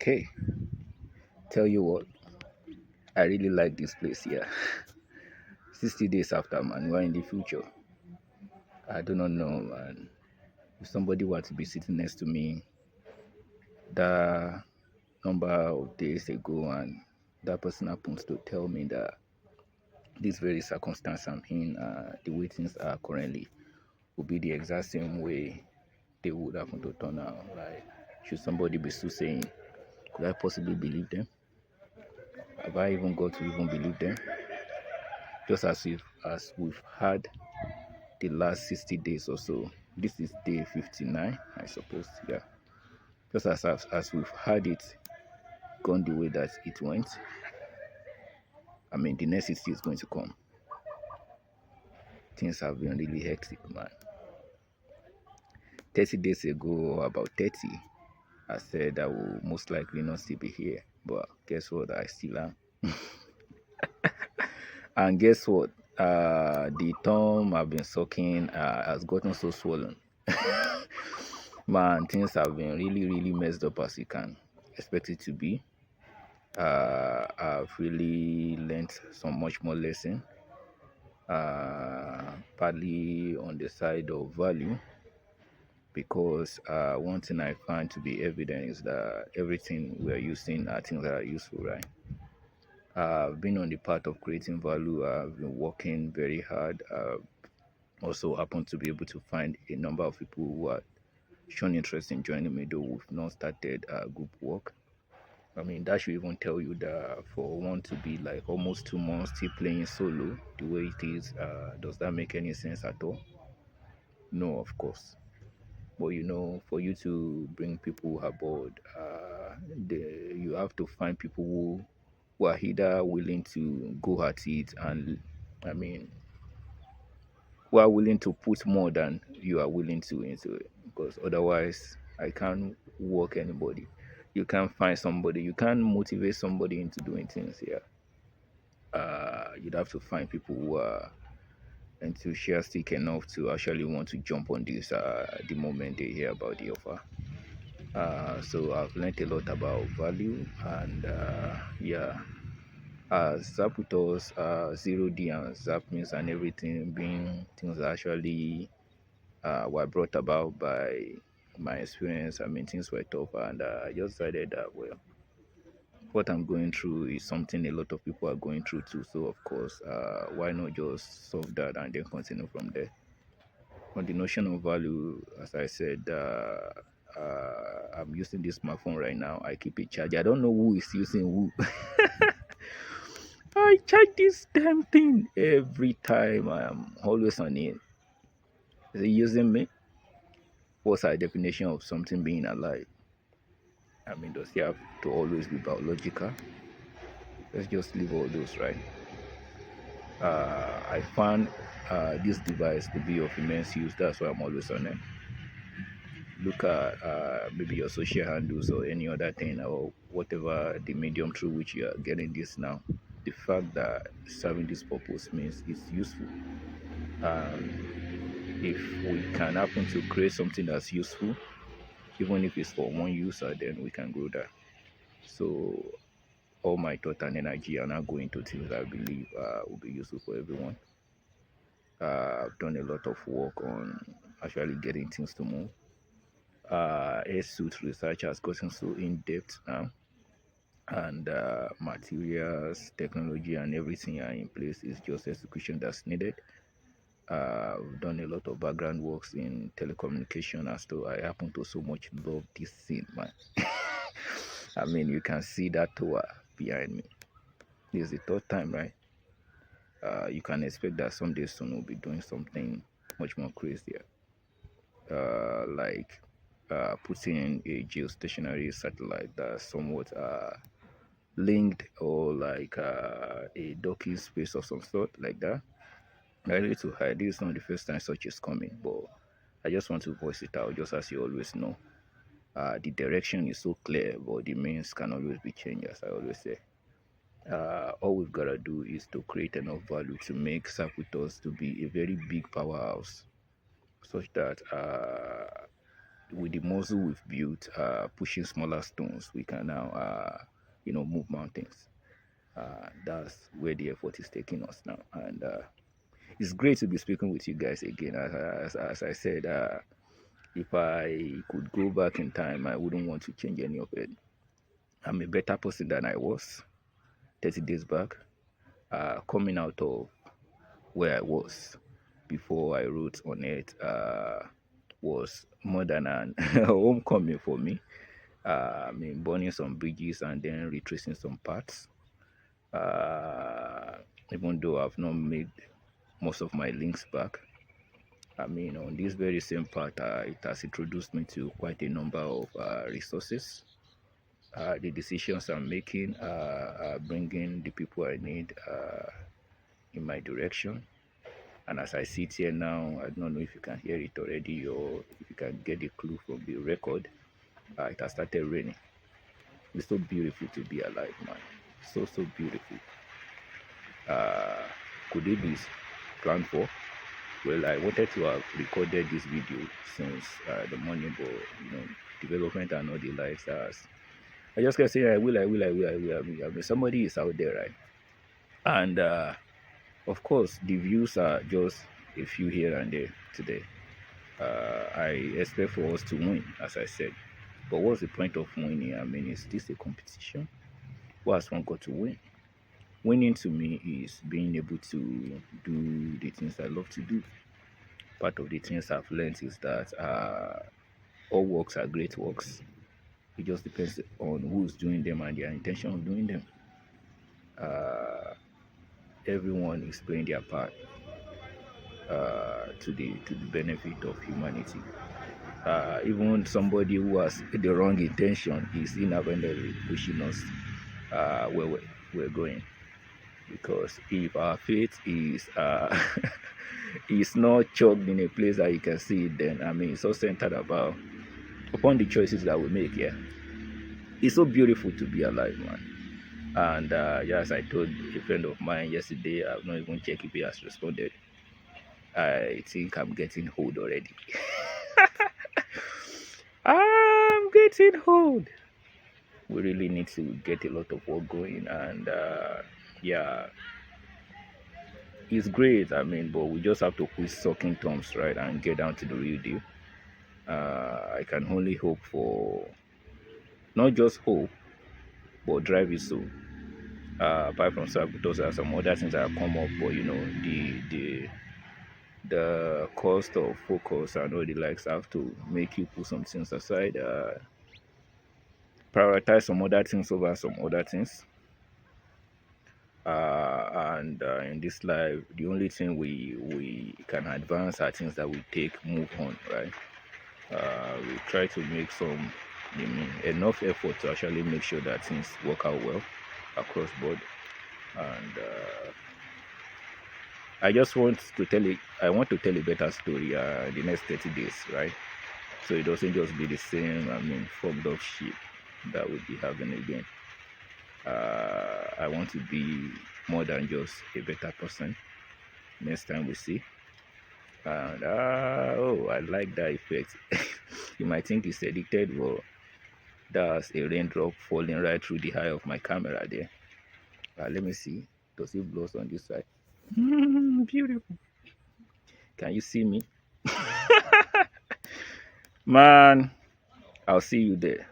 Okay, tell you what, I really like this place here. 60 days after, man, we're in the future. I do not know, man. If somebody were to be sitting next to me that number of days ago and that person happens to tell me that this very circumstance I'm in, the way things are currently, will be the exact same way they would happen to turn out. Like, should somebody be still saying, could I possibly believe them? Have I even got to even believe them? Just as we've had the last 60 days or so. This is day 59, I suppose. Yeah. Just as we've had it gone the way that it went, I mean, the next 60 is going to come. Things have been really hectic, man. 30 days ago, about 30, I said I will most likely not still be here. But guess what? I still am. And guess what? The thumb I've been sucking has gotten so swollen. Man, things have been really, really messed up as you can expect it to be. I've really learned some much more lesson, partly on the side of value, because one thing I find to be evident is that everything we are using are things that are useful, right? I've been on the path of creating value. I've been working very hard. Also happened to be able to find a number of people who are shown interest in joining me, though we've not started group work. I mean, that should even tell you that for one to be like almost 2 months still playing solo the way it is, does that make any sense at all? No, of course. But for you to bring people aboard, you have to find people who are either willing to go at it and, I mean, who are willing to put more than you are willing to into it. Because otherwise, I can't work anybody. You can't find somebody, you can't motivate somebody into doing things here. You'd have to find people who are enthusiastic enough to actually want to jump on this the moment they hear about the offer. So I've learned a lot about value and yeah, Zapwithus, 0D and Zapmeans and everything being things that actually were brought about by my experience. I mean, things were tough, and I just decided that, well, what I'm going through is something a lot of people are going through too. So, of course, why not just solve that and then continue from there? On the notion of value, as I said, I'm using this smartphone right now. I keep it charged. I don't know who is using who. I charge this damn thing every time. I am always on it. Is it using me? What's our definition of something being alive? I mean, does it have to always be biological? Let's just leave all those, right? I found this device to be of immense use. That's why I'm always on it. Look at maybe your social handles or any other thing or whatever the medium through which you are getting this now. The fact that serving this purpose means it's useful. If we can happen to create something that's useful, even if it's for one user, then we can grow that. So all my thought and energy are now going to things I believe will be useful for everyone. I've done a lot of work on actually getting things to move. Suit research has gotten so in depth now, and materials, technology, and everything are in place. It's just execution that's needed. I've done a lot of background works in telecommunication, as though I happen to so much love this scene, man. I mean, you can see that tower behind me. This is the third time, right? You can expect that someday soon we'll be doing something much more crazier, like putting a geostationary satellite that's somewhat linked or like a docking space of some sort, like that. Ready to hide. This is not the first time such is coming, but I just want to voice it out, just as you always know. The direction is so clear, but the means can always be changed, as I always say. All we've got to do is to create enough value to make Zapwithus to be a very big powerhouse, such that with the muscle we've built, pushing smaller stones, we can now, move mountains. That's where the effort is taking us now, and it's great to be speaking with you guys again. As I said, if I could go back in time, I wouldn't want to change any of it. I'm a better person than I was 30 days back, coming out of where I was before I wrote on it. Was more than an homecoming for me. I mean, burning some bridges and then retracing some paths. Uh, Even though I've not made most of my links back, I mean, on this very same path, it has introduced me to quite a number of resources. The decisions I'm making are bringing the people I need in my direction. And as I sit here now, I don't know if you can hear it already or if you can get the clue from the record. It has started raining. It's so beautiful to be alive, man. So beautiful. Uh, could it be planned for? Well, I wanted to have recorded this video since the morning, but development and all the likes. I just kept saying, I will. I mean, somebody is out there, right? And of course, the views are just a few here and there today. I expect for us to win, as I said. But what's the point of winning? I mean, is this a competition? What has one got to win? Winning to me is being able to do the things I love to do. Part of the things I've learned is that all works are great works. It just depends on who's doing them and their intention of doing them. Everyone is playing their part to the benefit of humanity. Even somebody who has the wrong intention is inevitably pushing us where we're going. Because if our faith is is not chalked in a place that you can see it, then I mean it's all centered upon the choices that we make. Yeah, it's so beautiful to be alive, man. And as I told a friend of mine yesterday, I've not even checked if he has responded. I think I'm getting old already. I'm getting old. We really need to get a lot of work going, and yeah, it's great. I mean, but we just have to quit sucking thumbs, right, and get down to the real deal. I can only hope for, not just hope, but drive it so. Apart from Zapwithus, there are some other things that have come up, but the cost of focus and all the likes have to make you put some things aside, prioritize some other things over some other things. And in this life, the only thing we can advance are things that we move on, right? We try to make enough effort to actually make sure that things work out well across board. And I want to tell a better story the next 30 days, right? So it doesn't just be the same, fucked up shit that we'll be having again. I want to be more than just a better person next time we see. And I like that effect. You might think it's edited, but that's a raindrop falling right through the eye of my camera there. Let me see. Does it blows on this side? Beautiful. Can you see me? Man, I'll see you there.